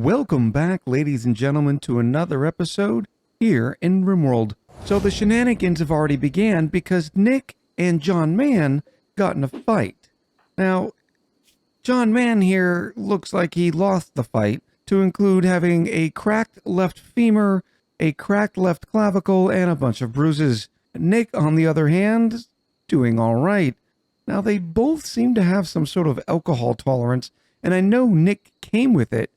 Welcome back, ladies and gentlemen, to another episode here in RimWorld. So the shenanigans have already began because Nick and John Mann got in a fight. Now, John Mann here looks like he lost the fight, to include having a cracked left femur, a cracked left clavicle, and a bunch of bruises. Nick, on the other hand, doing all right. Now, they both seem to have some sort of alcohol tolerance, and I know Nick came with it,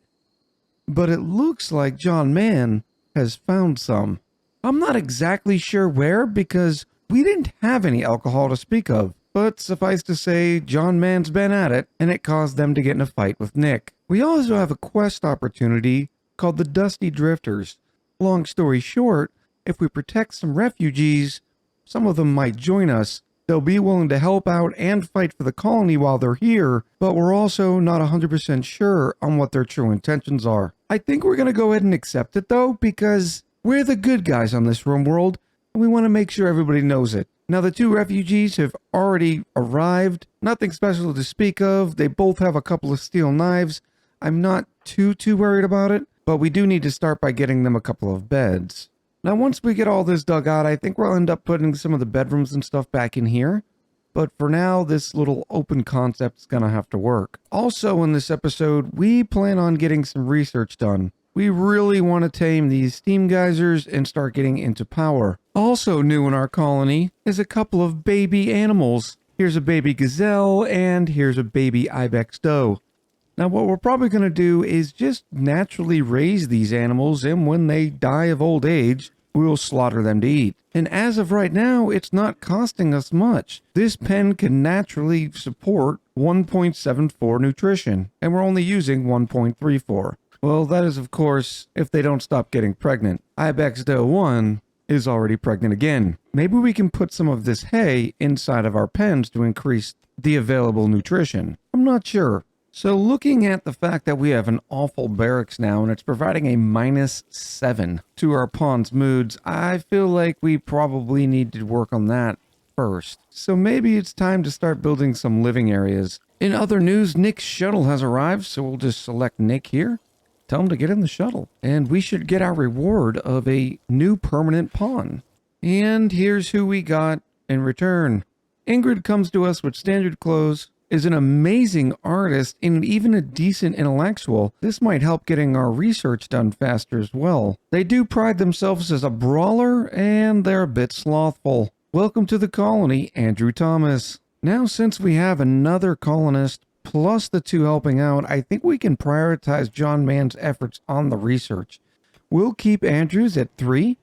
but it looks like John Mann has found some. I'm not exactly sure where because we didn't have any alcohol to speak of, but suffice to say, John Mann's been at it, and it caused them to get in a fight with Nick. We also have a quest opportunity called the Dusty Drifters. Long story short, if we protect some refugees, some of them might join us. They'll be willing to help out and fight for the colony while they're here, but we're also not 100% sure on what their true intentions are. I think we're going to go ahead and accept it though, because we're the good guys on this RimWorld, and we want to make sure everybody knows it. Now the two refugees have already arrived, nothing special to speak of. They both have a couple of steel knives. I'm not too worried about it, but we do need to start by getting them a couple of beds. Now, once we get all this dug out, I think we'll end up putting some of the bedrooms and stuff back in here. But for now, this little open concept's gonna have to work. Also, in this episode, we plan on getting some research done. We really want to tame these steam geysers and start getting into power. Also new in our colony is a couple of baby animals. Here's a baby gazelle, and here's a baby ibex doe. Now, what we're probably going to do is just naturally raise these animals, and when they die of old age, we will slaughter them to eat. And as of right now, it's not costing us much. This pen can naturally support 1.74 nutrition, and we're only using 1.34. Well, that is, of course, if they don't stop getting pregnant. Ibex Doe 1 is already pregnant again. Maybe we can put some of this hay inside of our pens to increase the available nutrition. I'm not sure. So looking at the fact that we have an awful barracks now and it's providing a -7 to our pawn's moods, I feel like we probably need to work on that first. So maybe it's time to start building some living areas. In other news, Nick's shuttle has arrived, so we'll just select Nick here. Tell him to get in the shuttle. And we should get our reward of a new permanent pawn. And here's who we got in return. Ingrid comes to us with standard clothes, is an amazing artist and even a decent intellectual. This might help getting our research done faster as well. They do pride themselves as a brawler, and they're a bit slothful. Welcome to the colony, Andrew Thomas. Now, since we have another colonist, plus the two helping out, I think we can prioritize John Mann's efforts on the research. We'll keep Andrew's at 3.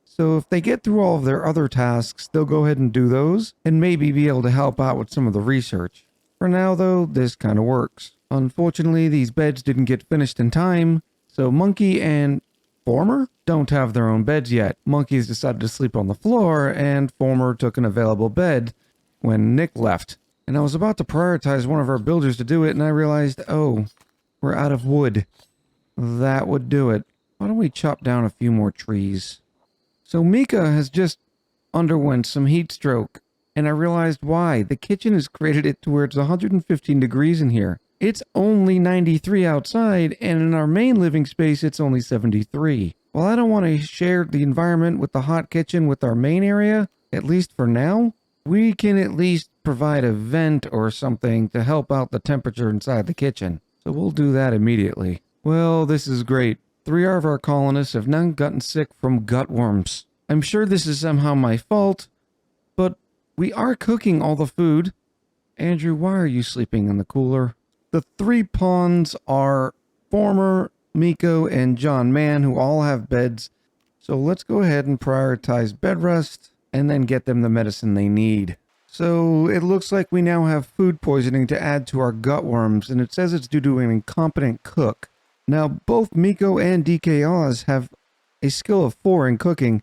So if they get through all of their other tasks, they'll go ahead and do those, and maybe be able to help out with some of the research. For now, though, this kind of works. Unfortunately, these beds didn't get finished in time, so Monkey and Former don't have their own beds yet. Monkey's decided to sleep on the floor, and Former took an available bed when Nick left. And I was about to prioritize one of our builders to do it, and I realized, oh, we're out of wood. That would do it. Why don't we chop down a few more trees? So Mika has just underwent some heat stroke. And I realized why. The kitchen has created it to where it's 115 degrees in here. It's only 93 outside, and in our main living space, it's only 73. Well, I don't want to share the environment with the hot kitchen with our main area, at least for now. We can at least provide a vent or something to help out the temperature inside the kitchen. So we'll do that immediately. Well, this is great. 3 of our colonists have now gotten sick from gut worms. I'm sure this is somehow my fault, but we are cooking all the food. Andrew, why are you sleeping in the cooler? The 3 pawns are Former, Miko, and John Mann, who all have beds. So let's go ahead and prioritize bed rest and then get them the medicine they need. So it looks like we now have food poisoning to add to our gut worms, and it says it's due to an incompetent cook. Now, both Miko and DK Oz have a skill of 4 in cooking,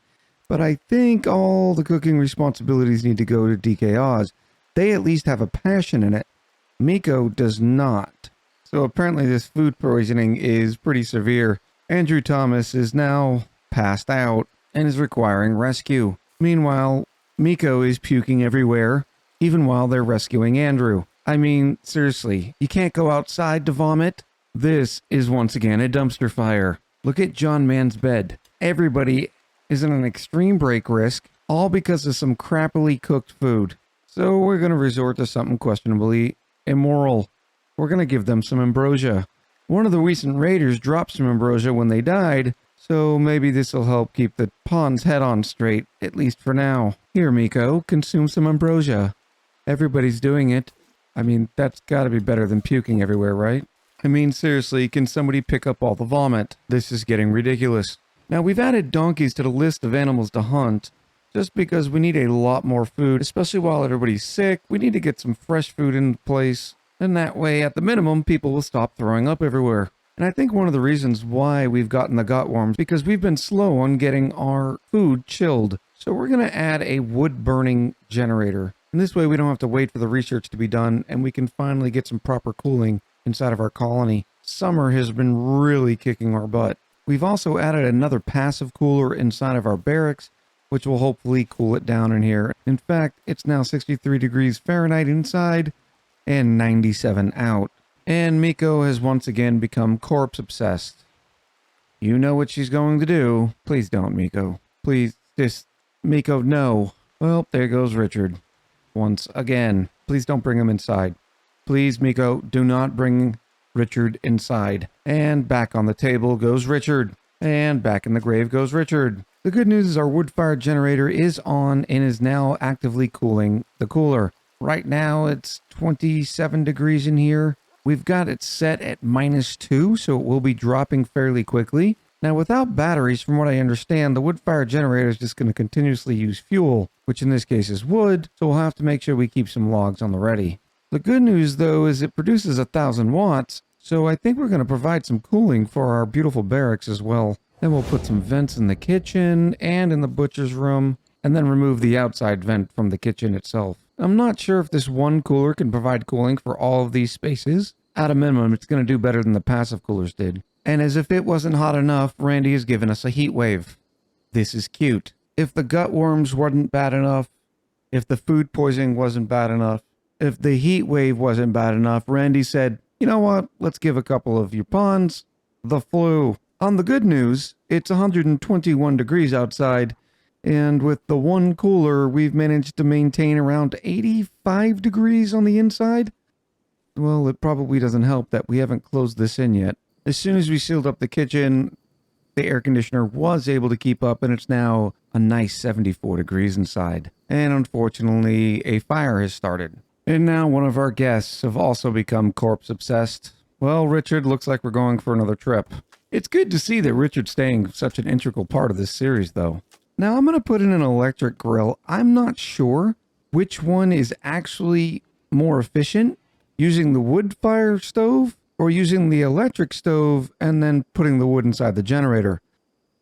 but I think all the cooking responsibilities need to go to DK Oz. They at least have a passion in it. Miko does not. So apparently this food poisoning is pretty severe. Andrew Thomas is now passed out and is requiring rescue. Meanwhile, Miko is puking everywhere, even while they're rescuing Andrew. I mean, seriously, you can't go outside to vomit? This is once again a dumpster fire. Look at John Man's bed. Everybody is in an extreme break risk, all because of some crappily cooked food. So we're going to resort to something questionably immoral. We're going to give them some ambrosia. One of the recent raiders dropped some ambrosia when they died, so maybe this will help keep the pawn's head on straight, at least for now. Here, Miko, consume some ambrosia. Everybody's doing it. I mean, that's got to be better than puking everywhere, right? I mean, seriously, can somebody pick up all the vomit? This is getting ridiculous. Now, we've added donkeys to the list of animals to hunt, just because we need a lot more food, especially while everybody's sick. We need to get some fresh food in place, and that way, at the minimum, people will stop throwing up everywhere. And I think one of the reasons why we've gotten the gut worms, because we've been slow on getting our food chilled. So we're going to add a wood-burning generator. And this way, we don't have to wait for the research to be done, and we can finally get some proper cooling inside of our colony. Summer has been really kicking our butt. We've also added another passive cooler inside of our barracks, which will hopefully cool it down in here. In fact, it's now 63 degrees Fahrenheit inside and 97 out. And Miko has once again become corpse obsessed. You know what she's going to do. Please don't, Miko. Please, just, Miko, no. Well, there goes Richard. Once again. Please don't bring him inside. Please, Miko, do not bring Richard inside. And back on the table goes Richard. And back in the grave goes Richard. The good news is our wood-fired generator is on and is now actively cooling the cooler. Right now it's 27 degrees in here. We've got it set at -2, so it will be dropping fairly quickly. Now, without batteries, from what I understand, the wood-fired generator is just going to continuously use fuel, which in this case is wood, so we'll have to make sure we keep some logs on the ready. The good news, though, is it produces 1,000 watts, so I think we're going to provide some cooling for our beautiful barracks as well. Then we'll put some vents in the kitchen and in the butcher's room, and then remove the outside vent from the kitchen itself. I'm not sure if this one cooler can provide cooling for all of these spaces. At a minimum, it's going to do better than the passive coolers did. And as if it wasn't hot enough, Randy has given us a heat wave. This is cute. If the gut worms wasn't bad enough, if the food poisoning wasn't bad enough, if the heat wave wasn't bad enough, Randy said, you know what, let's give a couple of your pawns the flu. On the good news, it's 121 degrees outside, and with the one cooler, we've managed to maintain around 85 degrees on the inside. Well, it probably doesn't help that we haven't closed this in yet. As soon as we sealed up the kitchen, the air conditioner was able to keep up, and it's now a nice 74 degrees inside. And unfortunately, a fire has started. And now one of our guests have also become corpse obsessed. Well, Richard, looks like we're going for another trip. It's good to see that Richard's staying such an integral part of this series, though. Now, I'm going to put in an electric grill. I'm not sure which one is actually more efficient, using the wood fire stove or using the electric stove and then putting the wood inside the generator.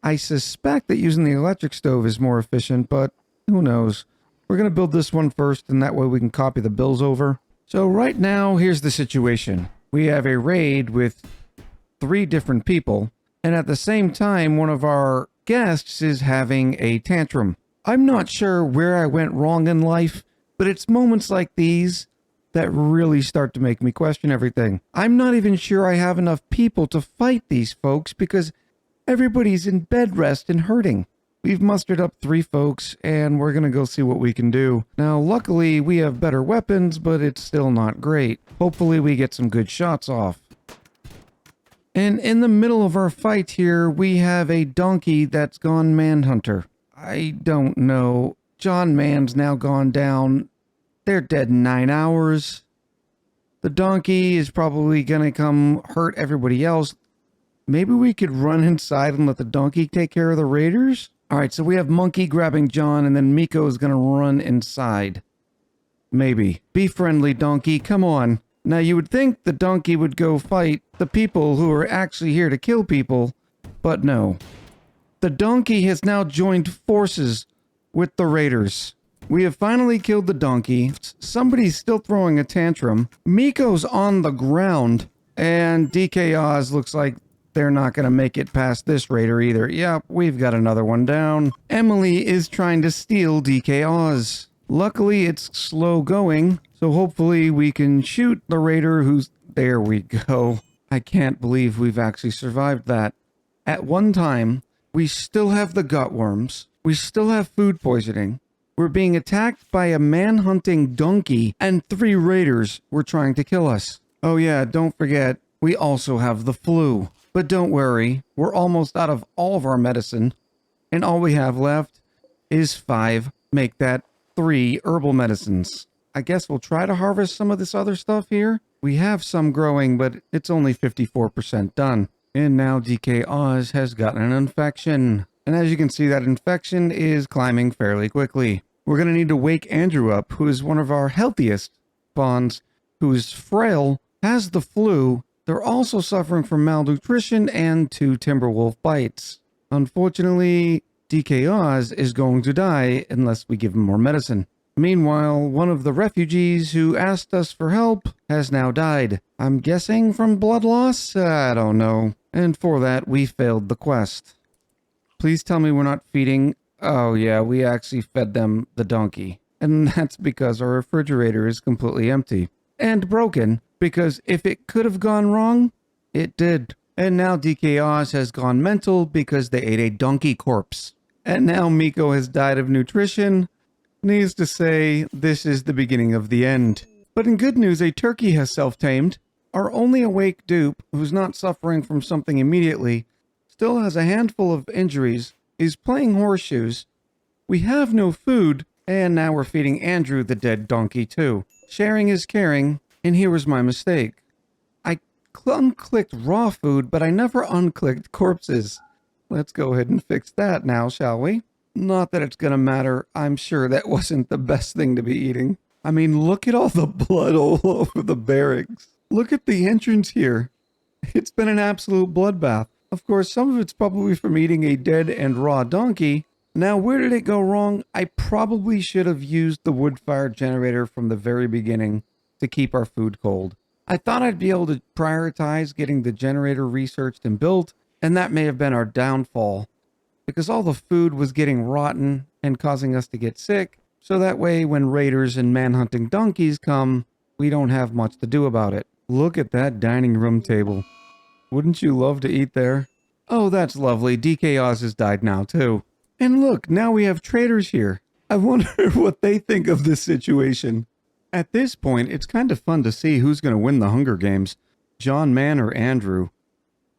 I suspect that using the electric stove is more efficient, but who knows? We're going to build this one first, and that way we can copy the bills over. So right now, here's the situation. We have a raid with 3 different people, and at the same time, one of our guests is having a tantrum. I'm not sure where I went wrong in life, but it's moments like these that really start to make me question everything. I'm not even sure I have enough people to fight these folks because everybody's in bed rest and hurting. We've mustered up 3 folks, and we're gonna go see what we can do. Now, luckily, we have better weapons, but it's still not great. Hopefully, we get some good shots off. And in the middle of our fight here, we have a donkey that's gone manhunter. I don't know. John Man's now gone down. They're dead in 9 hours. The donkey is probably gonna come hurt everybody else. Maybe we could run inside and let the donkey take care of the raiders? Alright, so we have Monkey grabbing John, and then Miko is gonna run inside. Maybe. Be friendly, donkey. Come on. Now, you would think the donkey would go fight the people who are actually here to kill people, but no. The donkey has now joined forces with the raiders. We have finally killed the donkey. Somebody's still throwing a tantrum. Miko's on the ground, and DK Oz looks like they're not going to make it past this raider either. Yep, we've got another one down. Emily is trying to steal DK Oz. Luckily, it's slow going, so hopefully we can shoot the raider who's... There we go. I can't believe we've actually survived that. At one time, we still have the gut worms. We still have food poisoning. We're being attacked by a man-hunting donkey, and 3 raiders were trying to kill us. Oh yeah, don't forget, we also have the flu. But don't worry, we're almost out of all of our medicine, and all we have left is 5, make that 3 herbal medicines. I guess we'll try to harvest some of this other stuff here. We have some growing, but it's only 54% done. And now DK Oz has gotten an infection. And as you can see, that infection is climbing fairly quickly. We're going to need to wake Andrew up, who is one of our healthiest spawns, who is frail, has the flu. They're also suffering from malnutrition and 2 Timberwolf bites. Unfortunately, DK Oz is going to die unless we give him more medicine. Meanwhile, one of the refugees who asked us for help has now died. I'm guessing from blood loss? I don't know. And for that, we failed the quest. Please tell me we're not feeding... Oh yeah, we actually fed them the donkey. And that's because our refrigerator is completely empty. And broken, because if it could have gone wrong, it did. And now DK Oz has gone mental because they ate a donkey corpse. And now Miko has died of nutrition. Needless to say, this is the beginning of the end. But in good news, a turkey has self-tamed. Our only awake dupe, who's not suffering from something immediately, still has a handful of injuries, is playing horseshoes. We have no food, and now we're feeding Andrew the dead donkey too. Sharing is caring, and here was my mistake. I unclicked raw food, but I never unclicked corpses. Let's go ahead and fix that now, shall we? Not that it's gonna matter. I'm sure that wasn't the best thing to be eating. I mean, look at all the blood all over the barracks. Look at the entrance here. It's been an absolute bloodbath. Of course, some of it's probably from eating a dead and raw donkey. Now, where did it go wrong? I probably should have used the wood-fired generator from the very beginning to keep our food cold. I thought I'd be able to prioritize getting the generator researched and built, and that may have been our downfall, because all the food was getting rotten and causing us to get sick, so that way when raiders and man-hunting donkeys come, we don't have much to do about it. Look at that dining room table. Wouldn't you love to eat there? Oh, that's lovely. DK Oz has died now, too. And look, now we have traders here. I wonder what they think of this situation. At this point, it's kind of fun to see who's going to win the Hunger Games, John Mann or Andrew.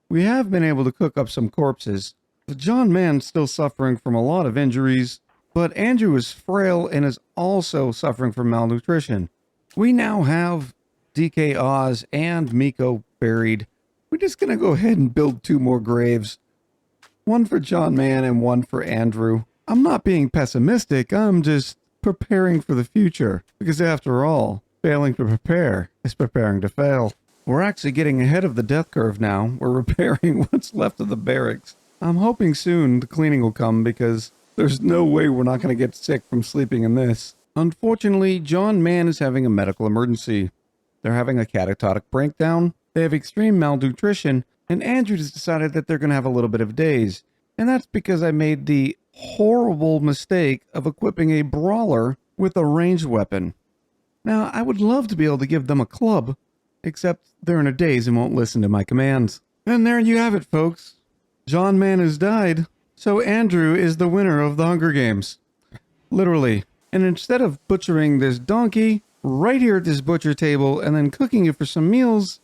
We have been able to cook up some corpses. John Mann's still suffering from a lot of injuries, but Andrew is frail and is also suffering from malnutrition. We now have DK Oz and Miko buried. We're just going to go ahead and build 2 more graves. One for John Mann and one for Andrew. I'm not being pessimistic, I'm just preparing for the future. Because after all, failing to prepare is preparing to fail. We're actually getting ahead of the death curve now. We're repairing what's left of the barracks. I'm hoping soon the cleaning will come because there's no way we're not going to get sick from sleeping in this. Unfortunately, John Mann is having a medical emergency. They're having a catatonic breakdown. They have extreme malnutrition, and Andrew has decided that they're going to have a little bit of days. And that's because I made the horrible mistake of equipping a brawler with a ranged weapon. Now, I would love to be able to give them a club, except they're in a daze and won't listen to my commands. And there you have it, folks. John Mann has died, so Andrew is the winner of the Hunger Games. Literally. And instead of butchering this donkey right here at this butcher table and then cooking it for some meals,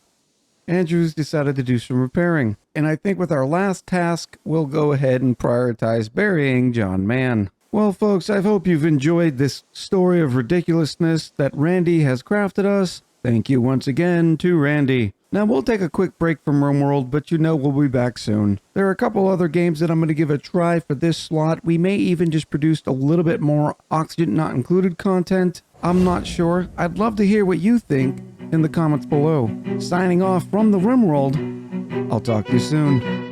Andrew's decided to do some repairing. And I think with our last task, we'll go ahead and prioritize burying John Mann. Well, folks, I hope you've enjoyed this story of ridiculousness that Randy has crafted us. Thank you once again to Randy. Now, we'll take a quick break from RimWorld, but you know we'll be back soon. There are a couple other games that I'm going to give a try for this slot. We may even just produce a little bit more Oxygen Not Included content. I'm not sure. I'd love to hear what you think in the comments below. Signing off from the RimWorld. I'll talk to you soon.